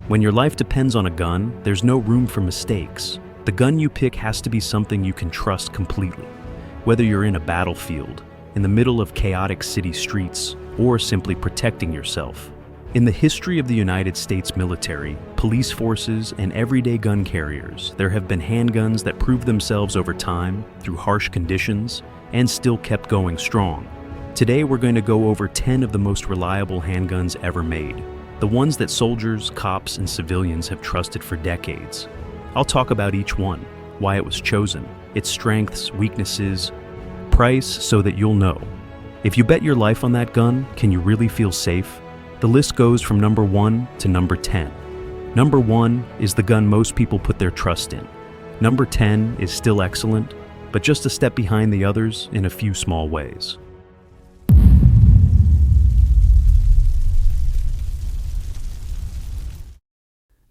When your life depends on a gun, there's no room for mistakes. The gun you pick has to be something you can trust completely, whether you're in a battlefield, in the middle of chaotic city streets, or simply protecting yourself. In the history of the United States military, police forces, and everyday gun carriers, there have been handguns that proved themselves over time through harsh conditions and still kept going strong. Today we're going to go over 10 of the most reliable handguns ever made, the ones that soldiers, cops, and civilians have trusted for decades. I'll talk about each one, why it was chosen, its strengths, weaknesses, price, so that you'll know. If you bet your life on that gun, can you really feel safe? The list goes from number 1 to number 10. Number 1 is the gun most people put their trust in. Number 10 is still excellent, but just a step behind the others in a few small ways.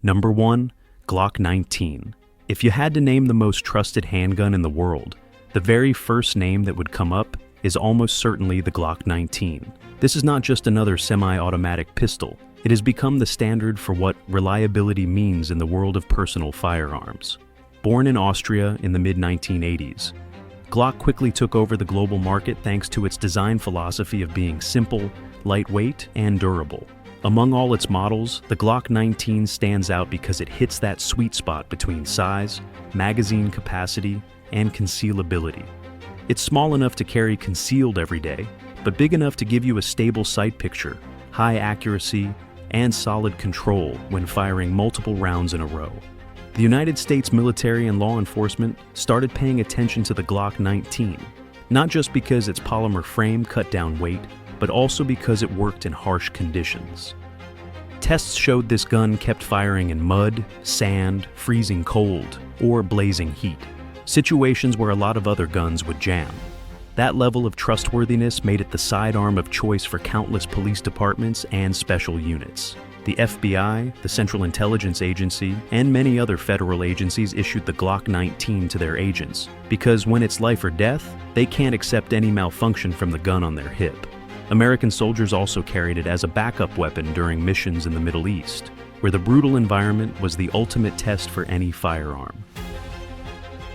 Number 1, Glock 19. If you had to name the most trusted handgun in the world, the very first name that would come up is almost certainly the Glock 19. This is not just another semi-automatic pistol. It has become the standard for what reliability means in the world of personal firearms. Born in Austria in the mid-1980s, Glock quickly took over the global market thanks to its design philosophy of being simple, lightweight, and durable. Among all its models, the Glock 19 stands out because it hits that sweet spot between size, magazine capacity, and concealability. It's small enough to carry concealed every day, but big enough to give you a stable sight picture, high accuracy, and solid control when firing multiple rounds in a row. The United States military and law enforcement started paying attention to the Glock 19, not just because its polymer frame cut down weight, but also because it worked in harsh conditions. Tests showed this gun kept firing in mud, sand, freezing cold, or blazing heat, situations where a lot of other guns would jam. That level of trustworthiness made it the sidearm of choice for countless police departments and special units. The FBI, the Central Intelligence Agency, and many other federal agencies issued the Glock 19 to their agents, because when it's life or death, they can't accept any malfunction from the gun on their hip. American soldiers also carried it as a backup weapon during missions in the Middle East, where the brutal environment was the ultimate test for any firearm.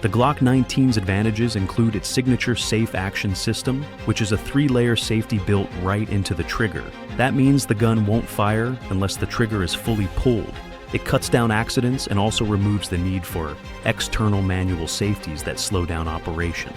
The Glock 19's advantages include its signature safe action system, which is a 3-layer safety built right into the trigger. That means the gun won't fire unless the trigger is fully pulled. It cuts down accidents and also removes the need for external manual safeties that slow down operation.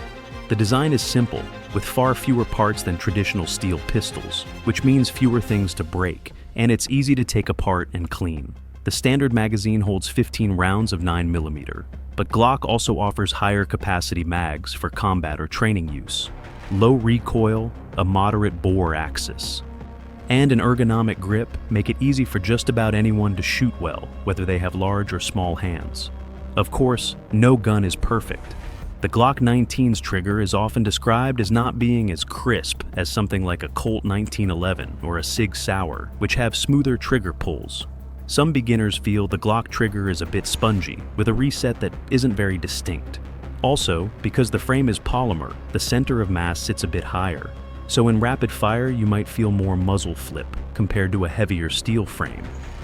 The design is simple, with far fewer parts than traditional steel pistols, which means fewer things to break, and it's easy to take apart and clean. The standard magazine holds 15 rounds of 9mm, but Glock also offers higher capacity mags for combat or training use, low recoil, a moderate bore axis, and an ergonomic grip make it easy for just about anyone to shoot well, whether they have large or small hands. Of course, no gun is perfect. The Glock 19's trigger is often described as not being as crisp as something like a Colt 1911 or a Sig Sauer, which have smoother trigger pulls. Some beginners feel the Glock trigger is a bit spongy, with a reset that isn't very distinct. Also, because the frame is polymer, the center of mass sits a bit higher, so in rapid fire you might feel more muzzle flip compared to a heavier steel frame.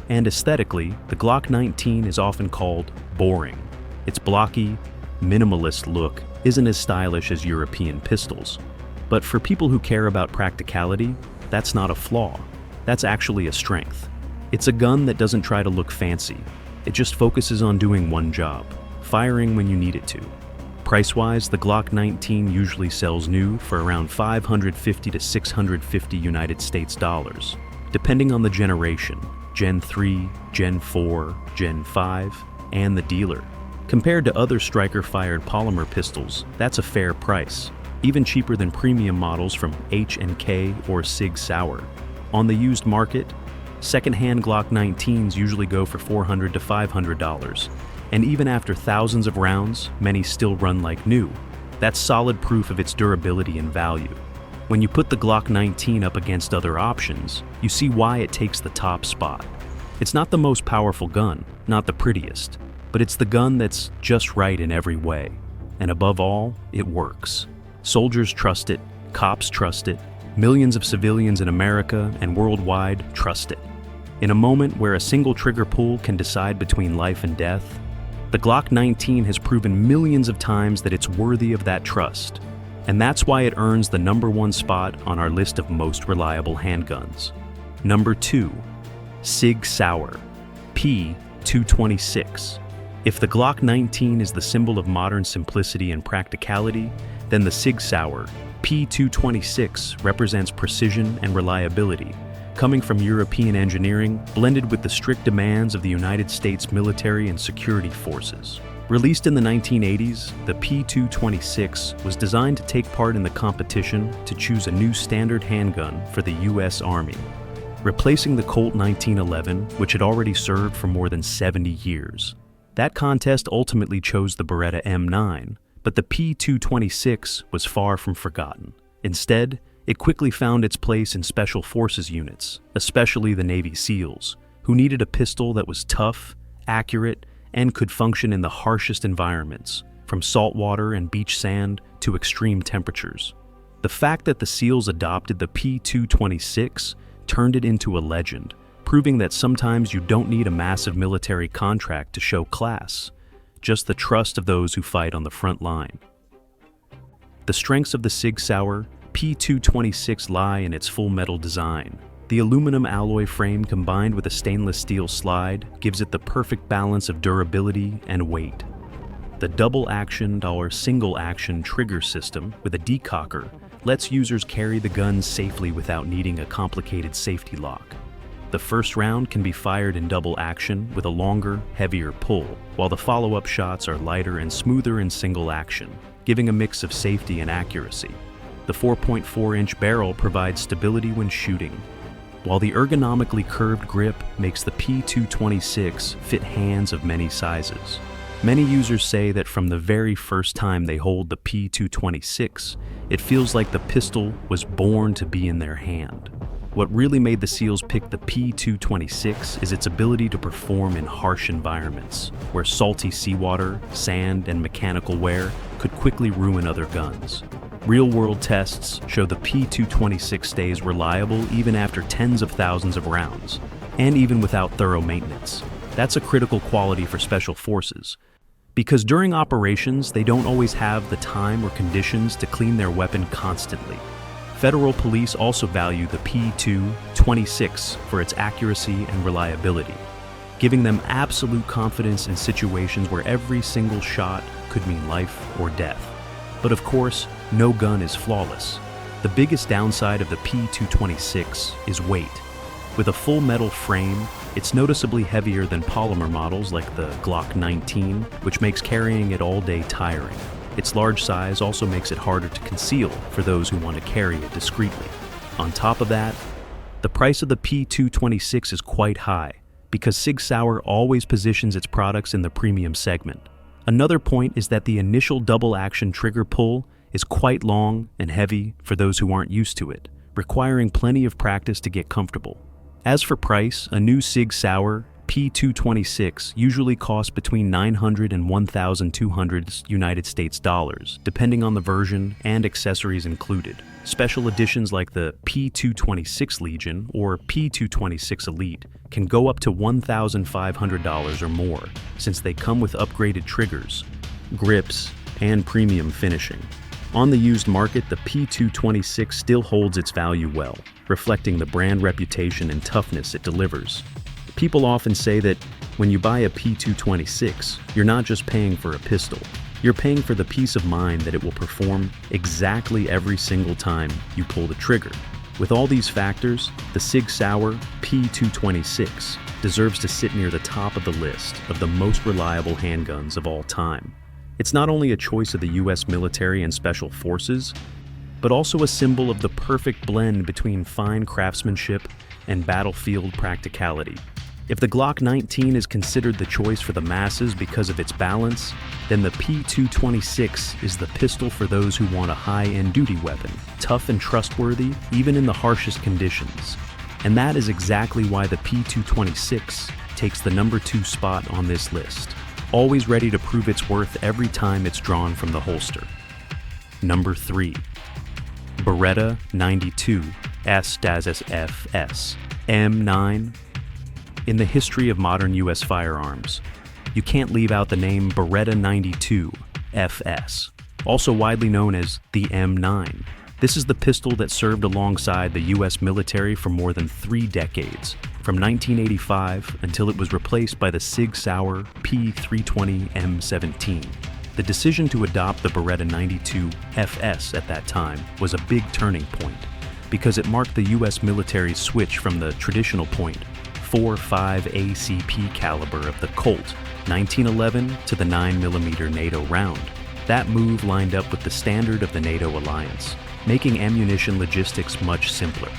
And aesthetically, the Glock 19 is often called boring. Its blocky, minimalist look isn't as stylish as European pistols. But for people who care about practicality, that's not a flaw. That's actually a strength. It's a gun that doesn't try to look fancy. It just focuses on doing one job, firing when you need it to. Price-wise, the Glock 19 usually sells new for around $550 to $650 United States dollars, depending on the generation, Gen 3, Gen 4, Gen 5, and the dealer. Compared to other striker-fired polymer pistols, that's a fair price, even cheaper than premium models from H&K or Sig Sauer. On the used market, second-hand Glock 19s usually go for $400 to $500, and even after thousands of rounds, many still run like new. That's solid proof of its durability and value. When you put the Glock 19 up against other options, you see why it takes the top spot. It's not the most powerful gun, not the prettiest, but it's the gun that's just right in every way. And above all, it works. Soldiers trust it, cops trust it, millions of civilians in America and worldwide trust it. In a moment where a single trigger pull can decide between life and death, the Glock 19 has proven millions of times that it's worthy of that trust. And that's why it earns the #1 spot on our list of most reliable handguns. Number 2. Sig Sauer P226. If the Glock 19 is the symbol of modern simplicity and practicality, then the Sig Sauer P226 represents precision and reliability, coming from European engineering blended with the strict demands of the United States military and security forces. Released in the 1980s, the P226 was designed to take part in the competition to choose a new standard handgun for the U.S. Army, replacing the Colt 1911, which had already served for more than 70 years. That contest ultimately chose the Beretta M9, but the P226 was far from forgotten. Instead, it quickly found its place in Special Forces units, especially the Navy SEALs, who needed a pistol that was tough, accurate, and could function in the harshest environments, from saltwater and beach sand to extreme temperatures. The fact that the SEALs adopted the P226 turned it into a legend, proving that sometimes you don't need a massive military contract to show class, just the trust of those who fight on the front line. The strengths of the Sig Sauer P226 lie in its full metal design. The aluminum alloy frame combined with a stainless steel slide gives it the perfect balance of durability and weight. The double-actioned or single-action trigger system with a decocker lets users carry the gun safely without needing a complicated safety lock. The first round can be fired in double action with a longer, heavier pull, while the follow-up shots are lighter and smoother in single action, giving a mix of safety and accuracy. The 4.4-inch barrel provides stability when shooting, while the ergonomically curved grip makes the P226 fit hands of many sizes. Many users say that from the very first time they hold the P226, it feels like the pistol was born to be in their hand. What really made the SEALs pick the P226 is its ability to perform in harsh environments, where salty seawater, sand, and mechanical wear could quickly ruin other guns. Real-world tests show the P226 stays reliable even after tens of thousands of rounds, and even without thorough maintenance. That's a critical quality for special forces, because during operations, they don't always have the time or conditions to clean their weapon constantly. Federal police also value the P226 for its accuracy and reliability, giving them absolute confidence in situations where every single shot could mean life or death. But of course, no gun is flawless. The biggest downside of the P226 is weight. With a full metal frame, it's noticeably heavier than polymer models like the Glock 19, which makes carrying it all day tiring. Its large size also makes it harder to conceal for those who want to carry it discreetly. On top of that, the price of the P226 is quite high because Sig Sauer always positions its products in the premium segment. Another point is that the initial double-action trigger pull is quite long and heavy for those who aren't used to it, requiring plenty of practice to get comfortable. As for price, a new Sig Sauer P226 usually costs between $900 and $1,200 United States dollars, depending on the version and accessories included. Special editions like the P226 Legion or P226 Elite can go up to $1,500 or more, since they come with upgraded triggers, grips, and premium finishing. On the used market, the P226 still holds its value well, reflecting the brand reputation and toughness it delivers. People often say that when you buy a P226, you're not just paying for a pistol. You're paying for the peace of mind that it will perform exactly every single time you pull the trigger. With all these factors, the Sig Sauer P226 deserves to sit near the top of the list of the most reliable handguns of all time. It's not only a choice of the U.S. military and special forces, but also a symbol of the perfect blend between fine craftsmanship and battlefield practicality. If the Glock 19 is considered the choice for the masses because of its balance, then the P226 is the pistol for those who want a high-end duty weapon, tough and trustworthy even in the harshest conditions. And that is exactly why the P226 takes the #2 spot on this list, always ready to prove its worth every time it's drawn from the holster. Number 3. Beretta 92 S-FS M9. In the history of modern U.S. firearms, you can't leave out the name Beretta 92 FS, also widely known as the M9. This is the pistol that served alongside the U.S. military for more than 3 decades, from 1985 until it was replaced by the Sig Sauer P226 M17. The decision to adopt the Beretta 92 FS at that time was a big turning point, because it marked the U.S. military's switch from the traditional .45 ACP caliber of the Colt 1911 to the 9mm NATO round. That move lined up with the standard of the NATO alliance, making ammunition logistics much simpler.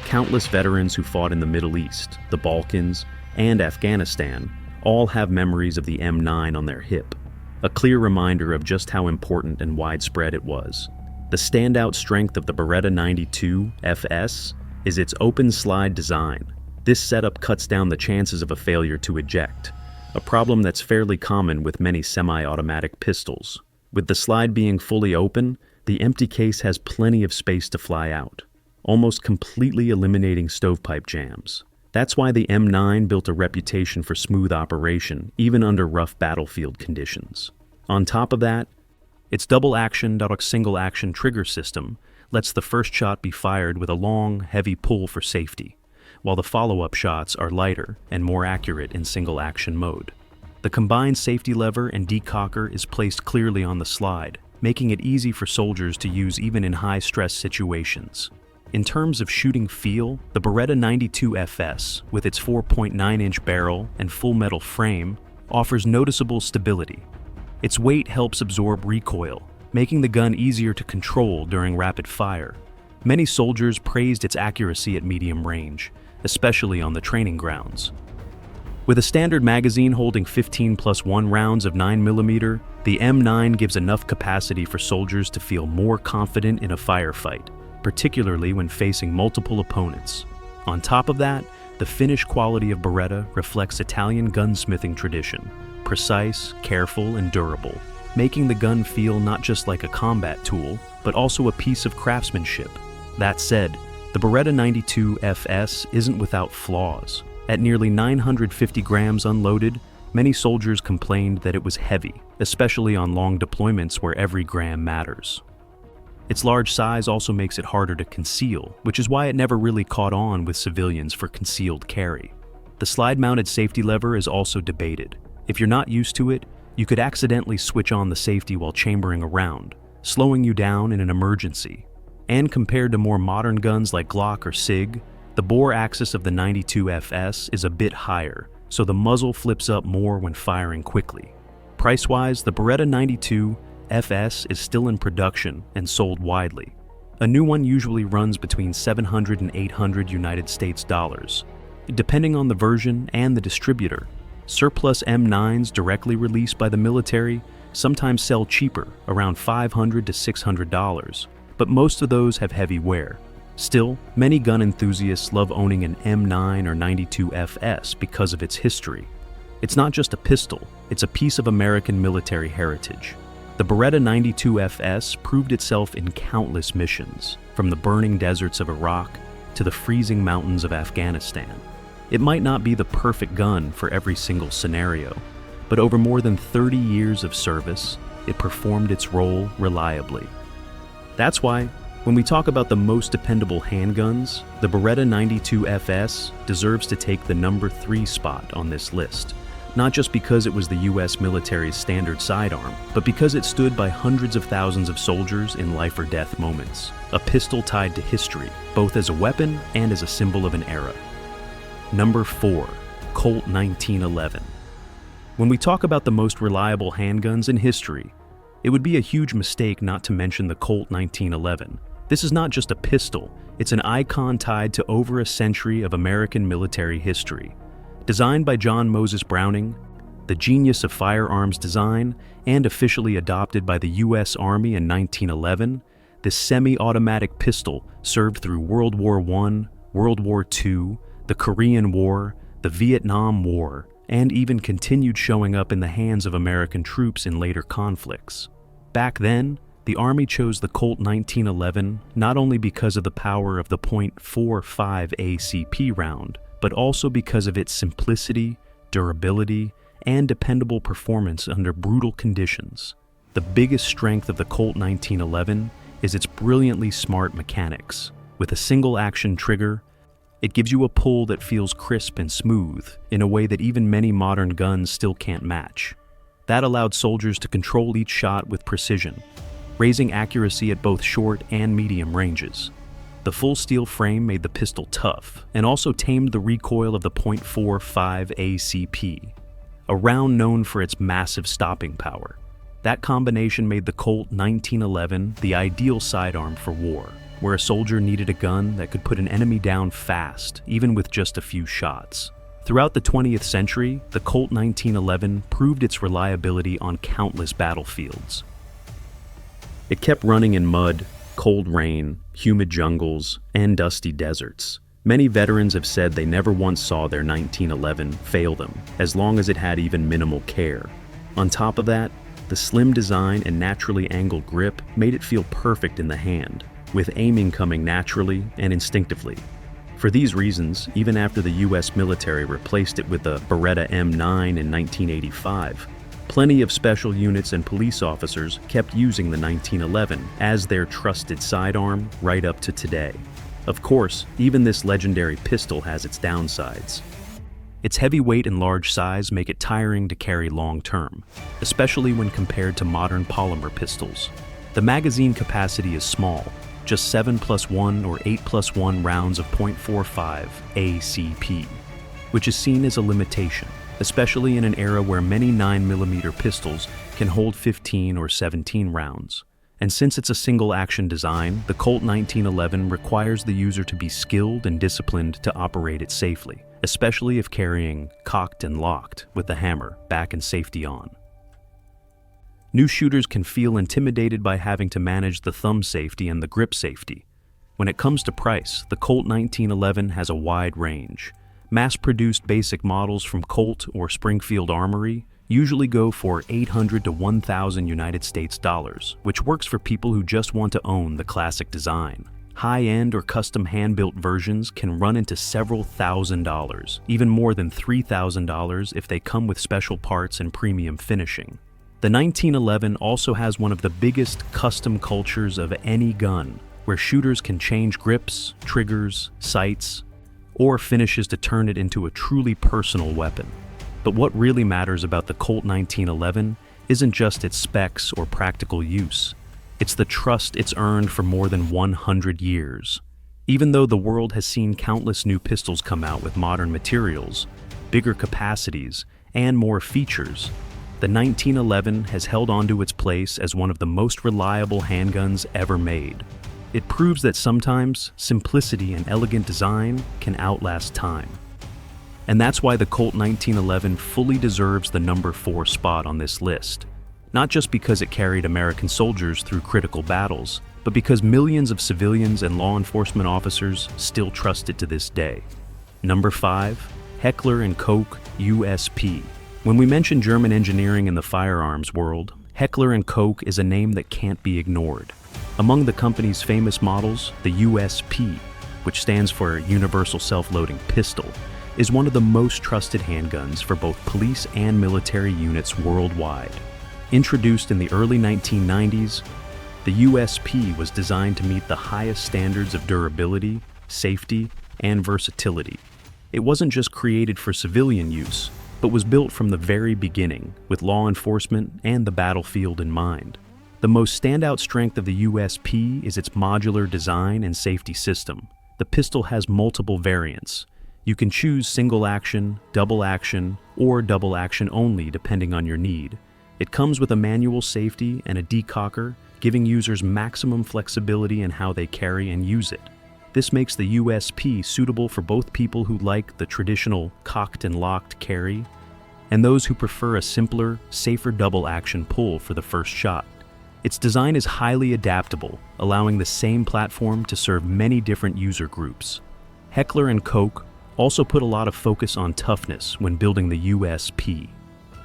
Countless veterans who fought in the Middle East, the Balkans, and Afghanistan all have memories of the M9 on their hip, a clear reminder of just how important and widespread it was. The standout strength of the Beretta 92 FS is its open slide design. This setup cuts down the chances of a failure to eject, a problem that's fairly common with many semi-automatic pistols. With the slide being fully open, the empty case has plenty of space to fly out, almost completely eliminating stovepipe jams. That's why the M9 built a reputation for smooth operation, even under rough battlefield conditions. On top of that, its double-action, single-action trigger system lets the first shot be fired with a long, heavy pull for safety, while the follow-up shots are lighter and more accurate in single-action mode. The combined safety lever and decocker is placed clearly on the slide, making it easy for soldiers to use even in high-stress situations. In terms of shooting feel, the Beretta 92 FS, with its 4.9-inch barrel and full metal frame, offers noticeable stability. Its weight helps absorb recoil, making the gun easier to control during rapid fire. Many soldiers praised its accuracy at medium range, especially on the training grounds. With a standard magazine holding 15+1 rounds of 9mm, the M9 gives enough capacity for soldiers to feel more confident in a firefight, particularly when facing multiple opponents. On top of that, the finish quality of Beretta reflects Italian gunsmithing tradition, precise, careful, and durable, making the gun feel not just like a combat tool, but also a piece of craftsmanship. That said, the Beretta 92 FS isn't without flaws. At nearly 950 grams unloaded, many soldiers complained that it was heavy, especially on long deployments where every gram matters. Its large size also makes it harder to conceal, which is why it never really caught on with civilians for concealed carry. The slide-mounted safety lever is also debated. If you're not used to it, you could accidentally switch on the safety while chambering a round, slowing you down in an emergency. And compared to more modern guns like Glock or Sig, the bore axis of the 92 FS is a bit higher, so the muzzle flips up more when firing quickly. Price-wise, the Beretta 92 FS is still in production and sold widely. A new one usually runs between $700 and $800 United States dollars. Depending on the version and the distributor, surplus M9s directly released by the military sometimes sell cheaper, around $500 to $600, but most of those have heavy wear. Still, many gun enthusiasts love owning an M9 or 92 FS because of its history. It's not just a pistol, it's a piece of American military heritage. The Beretta 92 FS proved itself in countless missions, from the burning deserts of Iraq to the freezing mountains of Afghanistan. It might not be the perfect gun for every single scenario, but over more than 30 years of service, it performed its role reliably. That's why, when we talk about the most dependable handguns, the Beretta 92 FS deserves to take the number 3 spot on this list. Not just because it was the U.S. military's standard sidearm, but because it stood by hundreds of thousands of soldiers in life or death moments. A pistol tied to history, both as a weapon and as a symbol of an era. Number 4. Colt 1911. When we talk about the most reliable handguns in history, it would be a huge mistake not to mention the Colt 1911. This is not just a pistol, it's an icon tied to over a century of American military history. Designed by John Moses Browning, the genius of firearms design, and officially adopted by the U.S. Army in 1911, this semi-automatic pistol served through World War I, World War II, the Korean War, the Vietnam War, and even continued showing up in the hands of American troops in later conflicts. Back then, the Army chose the Colt 1911 not only because of the power of the .45 ACP round, but also because of its simplicity, durability, and dependable performance under brutal conditions. The biggest strength of the Colt 1911 is its brilliantly smart mechanics. With a single-action trigger, it gives you a pull that feels crisp and smooth in a way that even many modern guns still can't match. That allowed soldiers to control each shot with precision, raising accuracy at both short and medium ranges. The full steel frame made the pistol tough and also tamed the recoil of the .45 ACP, a round known for its massive stopping power. That combination made the Colt 1911 the ideal sidearm for war, where a soldier needed a gun that could put an enemy down fast, even with just a few shots. Throughout the 20th century, the Colt 1911 proved its reliability on countless battlefields. It kept running in mud, cold rain, humid jungles, and dusty deserts. Many veterans have said they never once saw their 1911 fail them, as long as it had even minimal care. On top of that, the slim design and naturally angled grip made it feel perfect in the hand, with aiming coming naturally and instinctively. For these reasons, even after the US military replaced it with the Beretta M9 in 1985, plenty of special units and police officers kept using the 1911 as their trusted sidearm right up to today. Of course, even this legendary pistol has its downsides. Its heavy weight and large size make it tiring to carry long-term, especially when compared to modern polymer pistols. The magazine capacity is small, just 7+1 or 8+1 rounds of .45 ACP, which is seen as a limitation, especially in an era where many 9mm pistols can hold 15 or 17 rounds. And since it's a single-action design, the Colt 1911 requires the user to be skilled and disciplined to operate it safely, especially if carrying cocked and locked with the hammer back and safety on. New shooters can feel intimidated by having to manage the thumb safety and the grip safety. When it comes to price, the Colt 1911 has a wide range. Mass-produced basic models from Colt or Springfield Armory usually go for $800 to $1,000 United States dollars, which works for people who just want to own the classic design. High-end or custom hand-built versions can run into several $1,000s, even more than $3,000 if they come with special parts and premium finishing. The 1911 also has one of the biggest custom cultures of any gun, where shooters can change grips, triggers, sights, or finishes to turn it into a truly personal weapon. But what really matters about the Colt 1911 isn't just its specs or practical use. It's the trust it's earned for more than 100 years. Even though the world has seen countless new pistols come out with modern materials, bigger capacities, and more features, the 1911 has held onto its place as one of the most reliable handguns ever made. It proves that sometimes simplicity and elegant design can outlast time. And that's why the Colt 1911 fully deserves the number 4 spot on this list. Not just because it carried American soldiers through critical battles, but because millions of civilians and law enforcement officers still trust it to this day. Number 5, Heckler Koch USP. When we mention German engineering in the firearms world, Heckler Koch is a name that can't be ignored. Among the company's famous models, the USP, which stands for Universal Self-Loading Pistol, is one of the most trusted handguns for both police and military units worldwide. Introduced in the early 1990s, the USP was designed to meet the highest standards of durability, safety, and versatility. It wasn't just created for civilian use, but was built from the very beginning, with law enforcement and the battlefield in mind. The most standout strength of the USP is its modular design and safety system. The pistol has multiple variants. You can choose single action, double action, or double action only depending on your need. It comes with a manual safety and a decocker, giving users maximum flexibility in how they carry and use it. This makes the USP suitable for both people who like the traditional cocked and locked carry and those who prefer a simpler, safer double action pull for the first shot. Its design is highly adaptable, allowing the same platform to serve many different user groups. Heckler Koch also put a lot of focus on toughness when building the USP.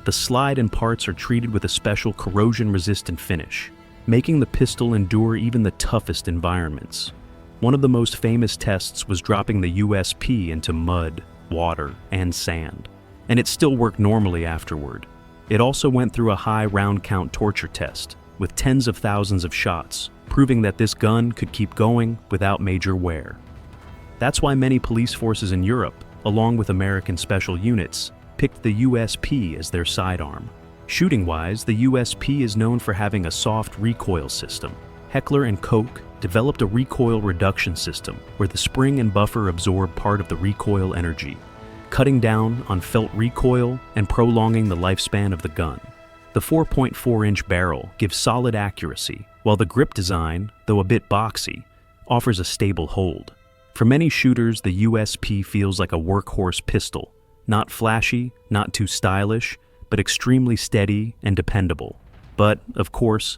The slide and parts are treated with a special corrosion-resistant finish, making the pistol endure even the toughest environments. One of the most famous tests was dropping the USP into mud, water and sand, and it still worked normally afterward. It also went through a high round count torture test, with tens of thousands of shots, proving that this gun could keep going without major wear. That's why many police forces in Europe, along with American special units, picked the USP as their sidearm. Shooting-wise, the USP is known for having a soft recoil system. Heckler & Koch developed a recoil reduction system where the spring and buffer absorb part of the recoil energy, cutting down on felt recoil and prolonging the lifespan of the gun. The 4.4-inch barrel gives solid accuracy, while the grip design, though a bit boxy, offers a stable hold. For many shooters, the USP feels like a workhorse pistol, not flashy, not too stylish, but extremely steady and dependable. But, of course,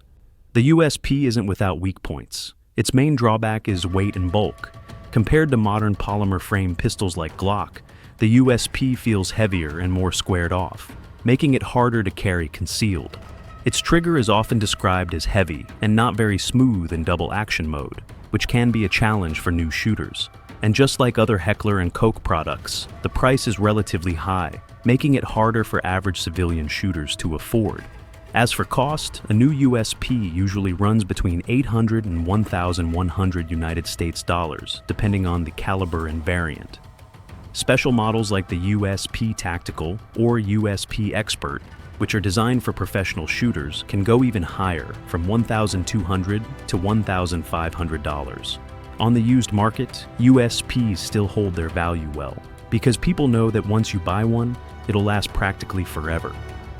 the USP isn't without weak points. Its main drawback is weight and bulk. Compared to modern polymer frame pistols like Glock, the USP feels heavier and more squared off, making it harder to carry concealed. Its trigger is often described as heavy and not very smooth in double action mode, which can be a challenge for new shooters. And just like other Heckler & Koch products, the price is relatively high, making it harder for average civilian shooters to afford. As for cost, a new USP usually runs between $800 and $1,100 United States dollars, depending on the caliber and variant. Special models like the USP Tactical or USP Expert, which are designed for professional shooters, can go even higher, from $1,200 to $1,500. On the used market, USPs still hold their value well, because people know that once you buy one, it'll last practically forever.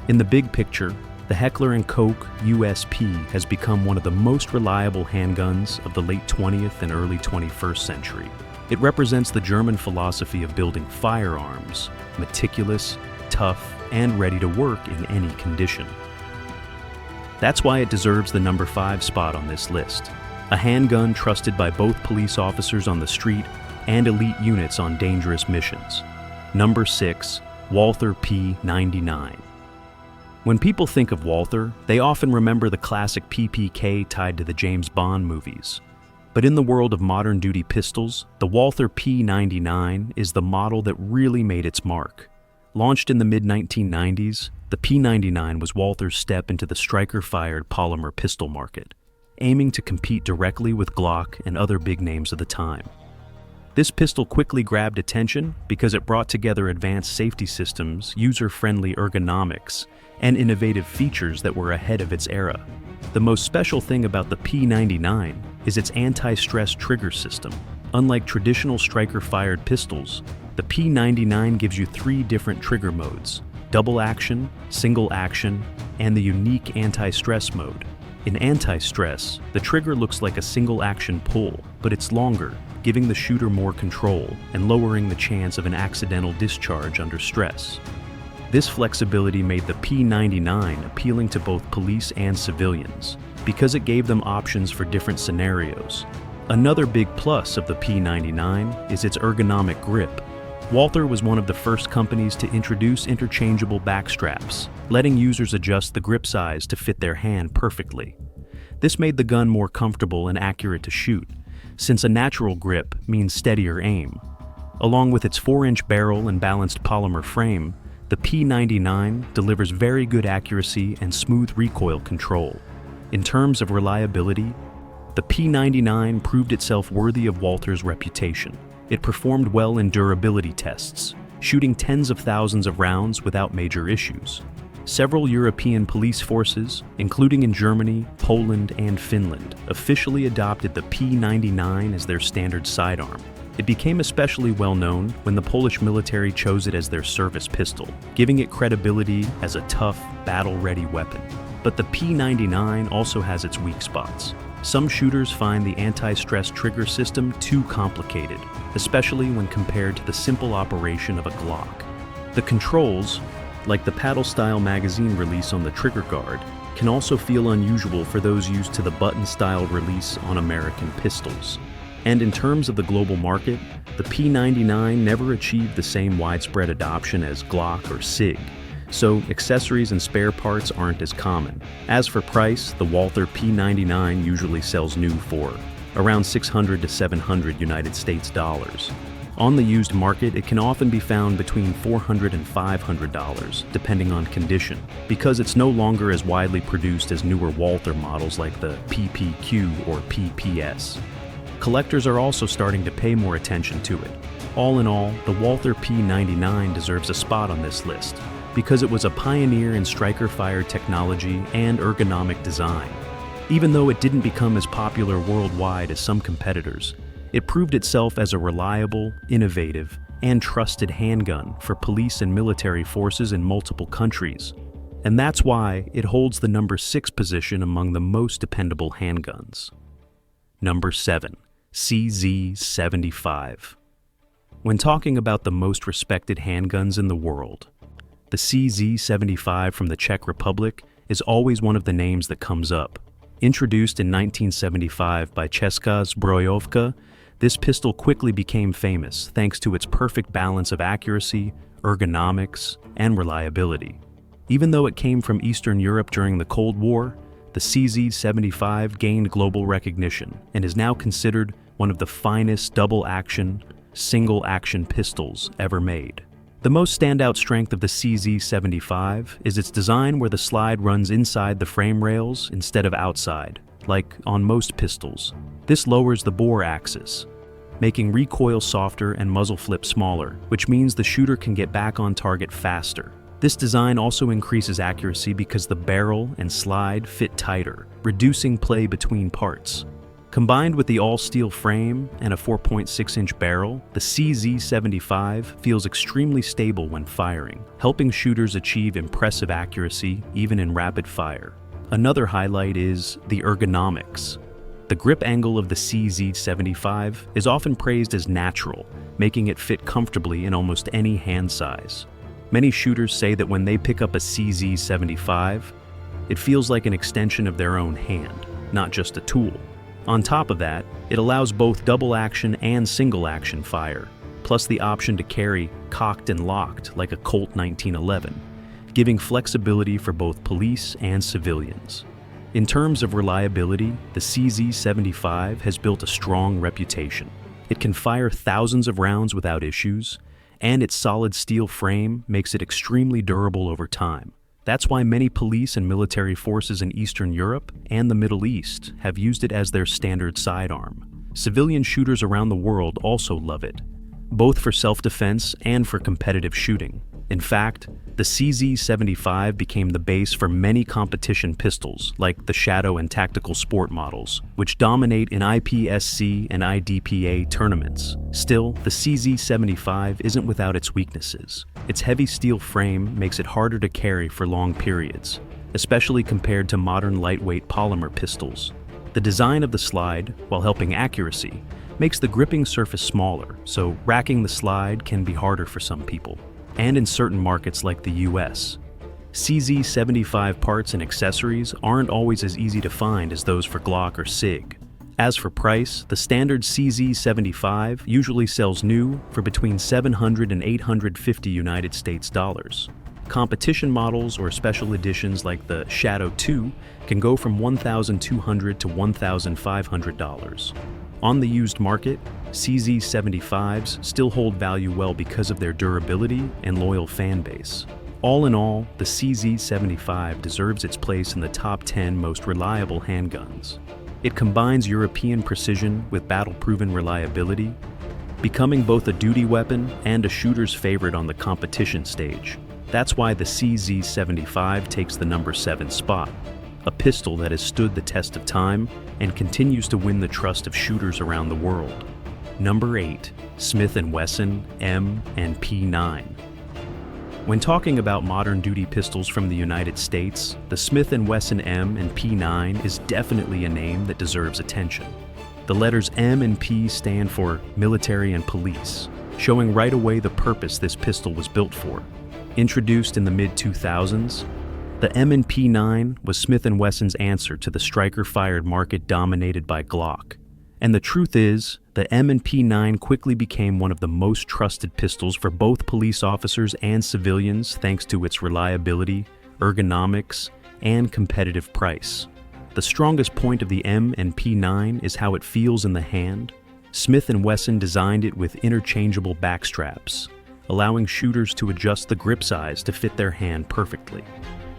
In the big picture, the Heckler & Koch USP has become one of the most reliable handguns of the late 20th and early 21st century. It represents the German philosophy of building firearms, meticulous, tough, and ready to work in any condition. That's why it deserves the number 5 spot on this list. A handgun trusted by both police officers on the street and elite units on dangerous missions. Number 6, Walther P99. When people think of Walther, they often remember the classic PPK tied to the James Bond movies. But in the world of modern duty pistols, the Walther P99 is the model that really made its mark. Launched in the mid-1990s, the P99 was Walther's step into the striker-fired polymer pistol market, aiming to compete directly with Glock and other big names of the time. This pistol quickly grabbed attention because it brought together advanced safety systems, user-friendly ergonomics, and innovative features that were ahead of its era. The most special thing about the P99 is its anti-stress trigger system. Unlike traditional striker-fired pistols, the P99 gives you 3 different trigger modes: double action, single action, and the unique anti-stress mode. In anti-stress, the trigger looks like a single action pull, but it's longer, giving the shooter more control and lowering the chance of an accidental discharge under stress. This flexibility made the P99 appealing to both police and civilians, because it gave them options for different scenarios. Another big plus of the P99 is its ergonomic grip. Walther was one of the first companies to introduce interchangeable back straps, letting users adjust the grip size to fit their hand perfectly. This made the gun more comfortable and accurate to shoot, since a natural grip means steadier aim. Along with its 4-inch barrel and balanced polymer frame, the P99 delivers very good accuracy and smooth recoil control. In terms of reliability, the P99 proved itself worthy of Walther's reputation. It performed well in durability tests, shooting tens of thousands of rounds without major issues. Several European police forces, including in Germany, Poland, and Finland, officially adopted the P99 as their standard sidearm. It became especially well known when the Polish military chose it as their service pistol, giving it credibility as a tough, battle-ready weapon. But the P99 also has its weak spots. Some shooters find the anti-stress trigger system too complicated, especially when compared to the simple operation of a Glock. The controls, like the paddle-style magazine release on the trigger guard, can also feel unusual for those used to the button-style release on American pistols. And in terms of the global market, the P99 never achieved the same widespread adoption as Glock or Sig, so accessories and spare parts aren't as common. As for price, the Walther P99 usually sells new for around $600 to $700 United States dollars. On the used market, it can often be found between $400 and $500, depending on condition, because it's no longer as widely produced as newer Walther models like the PPQ or PPS. Collectors are also starting to pay more attention to it. All in all, the Walther P99 deserves a spot on this list, because it was a pioneer in striker-fired technology and ergonomic design. Even though it didn't become as popular worldwide as some competitors, it proved itself as a reliable, innovative, and trusted handgun for police and military forces in multiple countries. And that's why it holds the number 6 position among the most dependable handguns. Number 7. CZ75. When talking about the most respected handguns in the world, the CZ75 from the Czech Republic is always one of the names that comes up. Introduced in 1975 by Česká zbrojovka, this pistol quickly became famous thanks to its perfect balance of accuracy, ergonomics, and reliability. Even though it came from Eastern Europe during the Cold War, the CZ75 gained global recognition and is now considered one of the finest double-action, single-action pistols ever made. The most standout strength of the CZ75 is its design where the slide runs inside the frame rails instead of outside, like on most pistols. This lowers the bore axis, making recoil softer and muzzle flip smaller, which means the shooter can get back on target faster. This design also increases accuracy because the barrel and slide fit tighter, reducing play between parts. Combined with the all-steel frame and a 4.6-inch barrel, the CZ75 feels extremely stable when firing, helping shooters achieve impressive accuracy even in rapid fire. Another highlight is the ergonomics. The grip angle of the CZ75 is often praised as natural, making it fit comfortably in almost any hand size. Many shooters say that when they pick up a CZ75, it feels like an extension of their own hand, not just a tool. On top of that, it allows both double-action and single-action fire, plus the option to carry cocked and locked like a Colt 1911, giving flexibility for both police and civilians. In terms of reliability, the CZ75 has built a strong reputation. It can fire thousands of rounds without issues, and its solid steel frame makes it extremely durable over time. That's why many police and military forces in Eastern Europe and the Middle East have used it as their standard sidearm. Civilian shooters around the world also love it, both for self-defense and for competitive shooting. In fact, the CZ75 became the base for many competition pistols, like the Shadow and Tactical Sport models, which dominate in IPSC and IDPA tournaments. Still, the CZ75 isn't without its weaknesses. Its heavy steel frame makes it harder to carry for long periods, especially compared to modern lightweight polymer pistols. The design of the slide, while helping accuracy, makes the gripping surface smaller, so racking the slide can be harder for some people. And in certain markets like the US. CZ75 parts and accessories aren't always as easy to find as those for Glock or Sig. As for price, the standard CZ75 usually sells new for between $700 and $850 United States dollars. Competition models or special editions like the Shadow 2 can go from $1,200 to $1,500. On the used market, CZ75s still hold value well because of their durability and loyal fan base. All in all, the CZ75 deserves its place in the top 10 most reliable handguns. It combines European precision with battle-proven reliability, becoming both a duty weapon and a shooter's favorite on the competition stage. That's why the CZ75 takes the number 7 spot, a pistol that has stood the test of time and continues to win the trust of shooters around the world. Number 8. Smith & Wesson M and P9. When talking about modern duty pistols from the United States, the Smith & Wesson M and P9 is definitely a name that deserves attention. The letters M and P stand for military and police, showing right away the purpose this pistol was built for. Introduced in the mid-2000s, the M&P 9 was Smith & Wesson's answer to the striker-fired market dominated by Glock. And the truth is, the M&P 9 quickly became one of the most trusted pistols for both police officers and civilians thanks to its reliability, ergonomics, and competitive price. The strongest point of the M&P 9 is how it feels in the hand, Smith & Wesson designed it with interchangeable backstraps, allowing shooters to adjust the grip size to fit their hand perfectly.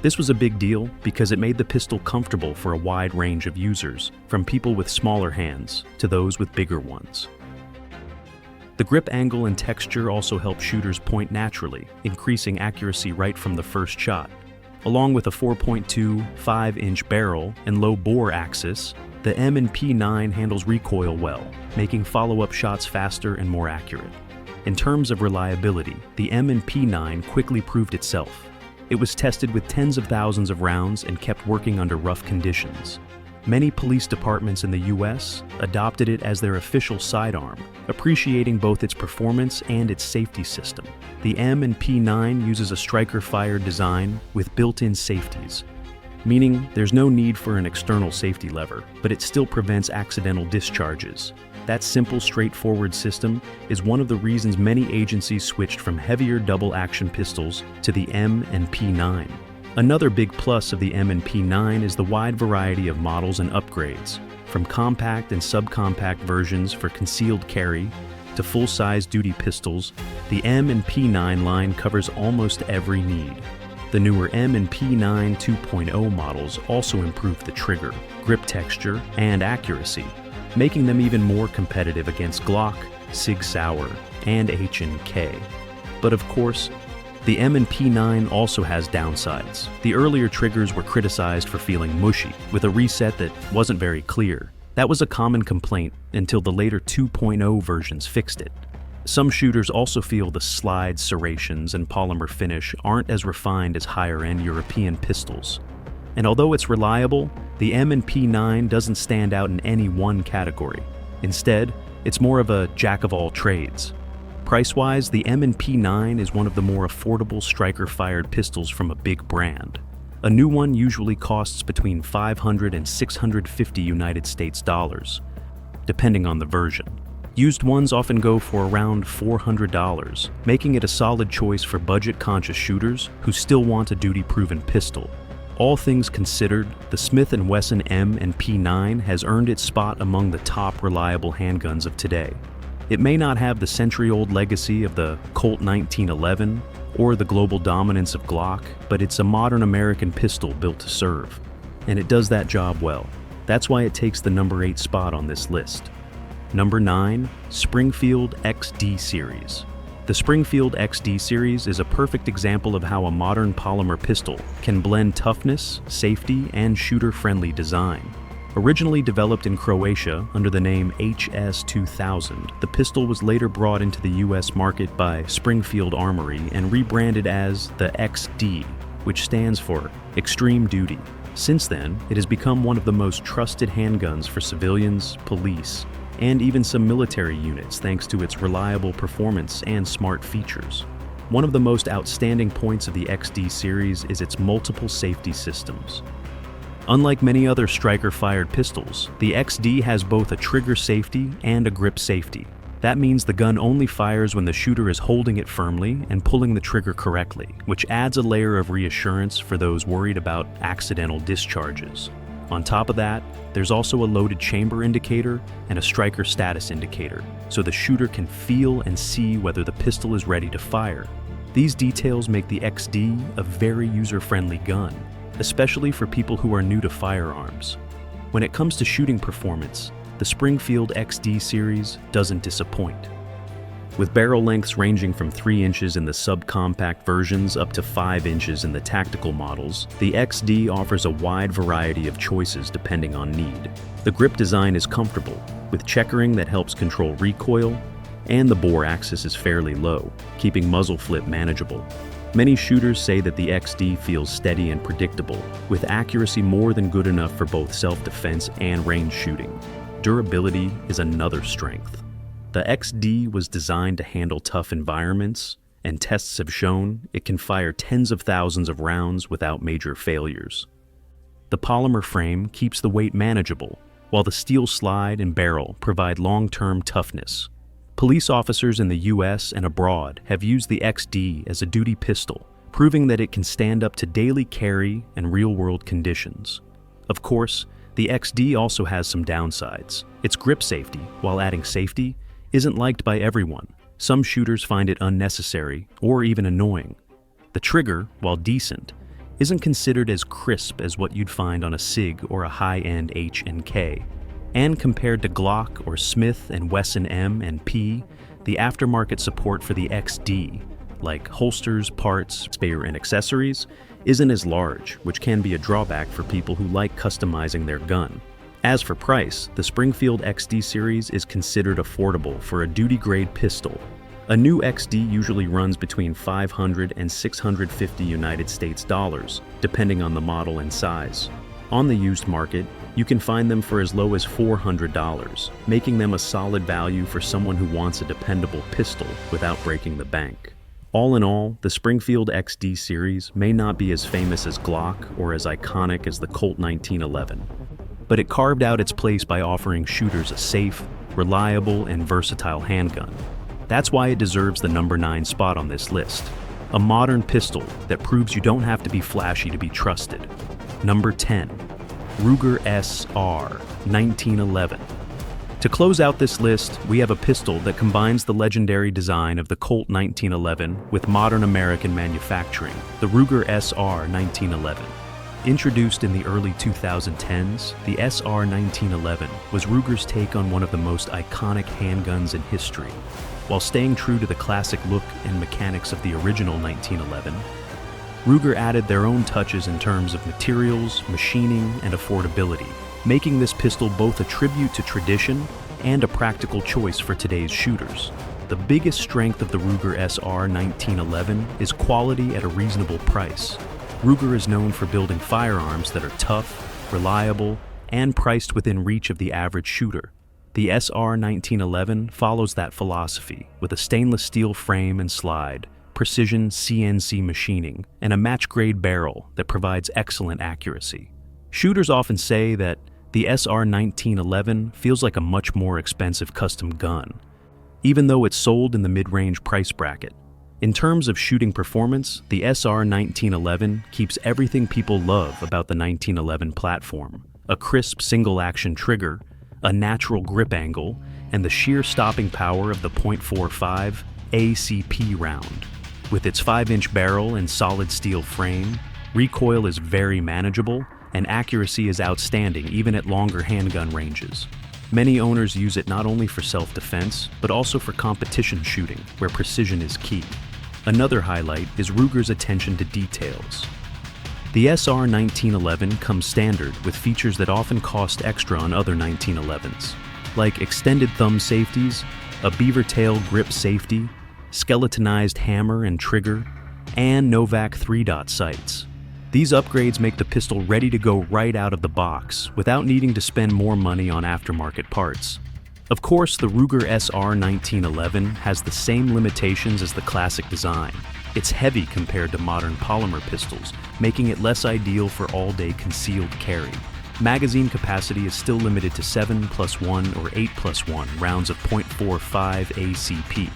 This was a big deal because it made the pistol comfortable for a wide range of users, from people with smaller hands to those with bigger ones. The grip angle and texture also help shooters point naturally, increasing accuracy right from the first shot. Along with a 4.25-inch barrel and low bore axis, the M&P9 handles recoil well, making follow-up shots faster and more accurate. In terms of reliability, the M&P9 quickly proved itself. It was tested with tens of thousands of rounds and kept working under rough conditions. Many police departments in the US adopted it as their official sidearm, appreciating both its performance and its safety system. The M&P9 uses a striker-fired design with built-in safeties, meaning there's no need for an external safety lever, but it still prevents accidental discharges. That simple, straightforward system is one of the reasons many agencies switched from heavier double-action pistols to the M&P9. Another big plus of the M&P9 is the wide variety of models and upgrades, from compact and subcompact versions for concealed carry to full-size duty pistols. The M&P9 line covers almost every need. The newer M&P9 2.0 models also improve the trigger, grip texture, and accuracy, making them even more competitive against Glock, Sig Sauer, and H&K. But of course, the M&P9 also has downsides. The earlier triggers were criticized for feeling mushy, with a reset that wasn't very clear. That was a common complaint until the later 2.0 versions fixed it. Some shooters also feel the slide serrations and polymer finish aren't as refined as higher-end European pistols. And although it's reliable, the M&P9 doesn't stand out in any one category. Instead, it's more of a jack-of-all-trades. Price-wise, the M&P9 is one of the more affordable striker-fired pistols from a big brand. A new one usually costs between $500 and $650 United States dollars, depending on the version. Used ones often go for around $400, making it a solid choice for budget-conscious shooters who still want a duty-proven pistol. All things considered, the Smith & Wesson M&P9 has earned its spot among the top reliable handguns of today. It may not have the century-old legacy of the Colt 1911 or the global dominance of Glock, but it's a modern American pistol built to serve. And it does that job well. That's why it takes the number 8 spot on this list. Number 9, Springfield XD Series. The Springfield XD Series is a perfect example of how a modern polymer pistol can blend toughness, safety, and shooter-friendly design. Originally developed in Croatia under the name HS2000, the pistol was later brought into the US market by Springfield Armory and rebranded as the XD, which stands for Extreme Duty. Since then, it has become one of the most trusted handguns for civilians, police, and even some military units thanks to its reliable performance and smart features. One of the most outstanding points of the XD series is its multiple safety systems. Unlike many other striker-fired pistols, the XD has both a trigger safety and a grip safety. That means the gun only fires when the shooter is holding it firmly and pulling the trigger correctly, which adds a layer of reassurance for those worried about accidental discharges. On top of that, there's also a loaded chamber indicator and a striker status indicator, so the shooter can feel and see whether the pistol is ready to fire. These details make the XD a very user-friendly gun, especially for people who are new to firearms. When it comes to shooting performance, the Springfield XD series doesn't disappoint. With barrel lengths ranging from 3 inches in the subcompact versions up to 5 inches in the tactical models, the XD offers a wide variety of choices depending on need. The grip design is comfortable, with checkering that helps control recoil, and the bore axis is fairly low, keeping muzzle flip manageable. Many shooters say that the XD feels steady and predictable, with accuracy more than good enough for both self-defense and range shooting. Durability is another strength. The XD was designed to handle tough environments, and tests have shown it can fire tens of thousands of rounds without major failures. The polymer frame keeps the weight manageable, while the steel slide and barrel provide long-term toughness. Police officers in the US and abroad have used the XD as a duty pistol, proving that it can stand up to daily carry and real-world conditions. Of course, The XD also has some downsides. Its grip safety, while adding safety, isn't liked by everyone. Some shooters find it unnecessary or even annoying. The trigger, while decent, isn't considered as crisp as what you'd find on a Sig or a high-end H&K. And compared to Glock or Smith and Wesson M and P, the aftermarket support for the XD, like holsters, parts, spare and accessories, isn't as large, which can be a drawback for people who like customizing their gun. As for price, the Springfield XD Series is considered affordable for a duty-grade pistol. A new XD usually runs between $500 and $650 United States dollars, depending on the model and size. On the used market, you can find them for as low as $400, making them a solid value for someone who wants a dependable pistol without breaking the bank. All in all, the Springfield XD Series may not be as famous as Glock or as iconic as the Colt 1911, but it carved out its place by offering shooters a safe, reliable, and versatile handgun. That's why it deserves the number 9 spot on this list. A modern pistol that proves you don't have to be flashy to be trusted. Number 10. Ruger SR 1911. To close out this list, we have a pistol that combines the legendary design of the Colt 1911 with modern American manufacturing, the Ruger SR 1911. Introduced in the early 2010s, the SR 1911 was Ruger's take on one of the most iconic handguns in history. While staying true to the classic look and mechanics of the original 1911, Ruger added their own touches in terms of materials, machining, and affordability, making this pistol both a tribute to tradition and a practical choice for today's shooters. The biggest strength of the Ruger SR 1911 is quality at a reasonable price. Ruger is known for building firearms that are tough, reliable, and priced within reach of the average shooter. The SR 1911 follows that philosophy with a stainless steel frame and slide, precision CNC machining, and a match-grade barrel that provides excellent accuracy. Shooters often say that the SR 1911 feels like a much more expensive custom gun, even though it's sold in the mid-range price bracket. In terms of shooting performance, the SR 1911 keeps everything people love about the 1911 platform: a crisp single-action trigger, a natural grip angle, and the sheer stopping power of the .45 ACP round. With its 5-inch barrel and solid steel frame, recoil is very manageable, and accuracy is outstanding even at longer handgun ranges. Many owners use it not only for self-defense, but also for competition shooting, where precision is key. Another highlight is Ruger's attention to details. The SR 1911 comes standard with features that often cost extra on other 1911s, like extended thumb safeties, a beaver tail grip safety, skeletonized hammer and trigger, and Novak 3-dot sights. These upgrades make the pistol ready to go right out of the box without needing to spend more money on aftermarket parts. Of course, the Ruger SR 1911 has the same limitations as the classic design. It's heavy compared to modern polymer pistols, making it less ideal for all-day concealed carry. Magazine capacity is still limited to 7+1 or 8+1 rounds of .45 ACP,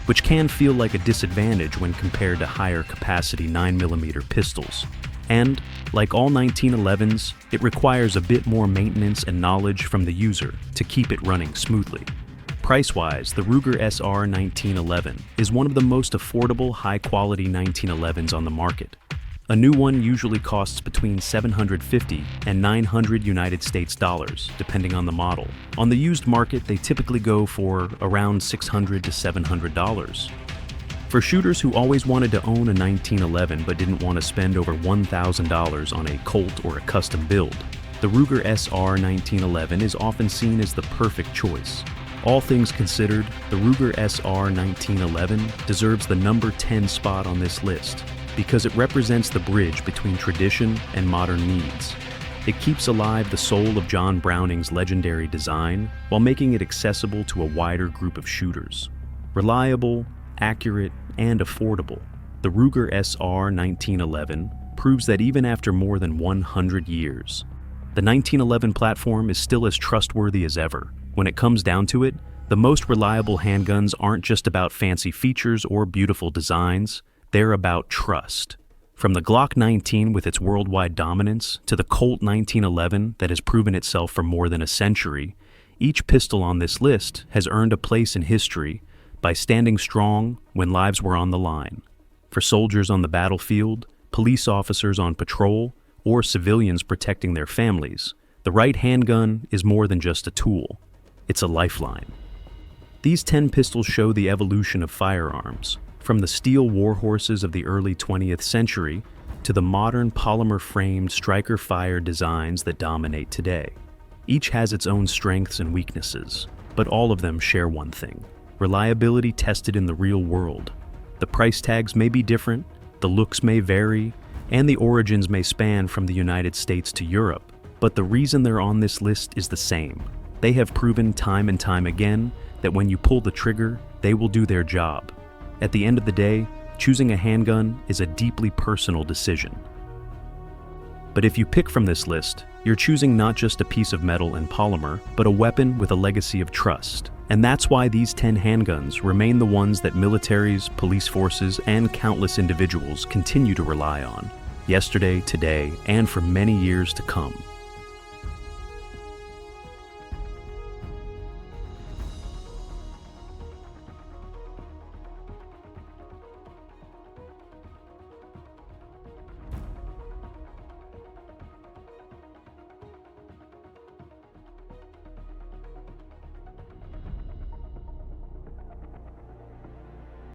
which can feel like a disadvantage when compared to higher capacity 9mm pistols. And, like all 1911s, it requires a bit more maintenance and knowledge from the user to keep it running smoothly. Price-wise, the Ruger SR 1911 is one of the most affordable, high-quality 1911s on the market. A new one usually costs between $750 and $900 United States dollars, depending on the model. On the used market, they typically go for around $600 to $700. For shooters who always wanted to own a 1911 but didn't want to spend over $1,000 on a Colt or a custom build, the Ruger SR 1911 is often seen as the perfect choice. All things considered, the Ruger SR 1911 deserves the number 10 spot on this list because it represents the bridge between tradition and modern needs. It keeps alive the soul of John Browning's legendary design while making it accessible to a wider group of shooters. Reliable, accurate, and affordable, the Ruger SR 1911 proves that even after more than 100 years, the 1911 platform is still as trustworthy as ever. When it comes down to it, the most reliable handguns aren't just about fancy features or beautiful designs, they're about trust. From the Glock 19 with its worldwide dominance to the Colt 1911 that has proven itself for more than a century, each pistol on this list has earned a place in history by standing strong when lives were on the line. For soldiers on the battlefield, police officers on patrol, or civilians protecting their families, the right handgun is more than just a tool. It's a lifeline. These 10 pistols show the evolution of firearms, from the steel warhorses of the early 20th century to the modern polymer-framed striker-fire designs that dominate today. Each has its own strengths and weaknesses, but all of them share one thing: reliability tested in the real world. The price tags may be different, the looks may vary, and the origins may span from the United States to Europe, but the reason they're on this list is the same. They have proven time and time again that when you pull the trigger, they will do their job. At the end of the day, choosing a handgun is a deeply personal decision. But if you pick from this list, you're choosing not just a piece of metal and polymer, but a weapon with a legacy of trust. And that's why these 10 handguns remain the ones that militaries, police forces, and countless individuals continue to rely on, yesterday, today, and for many years to come.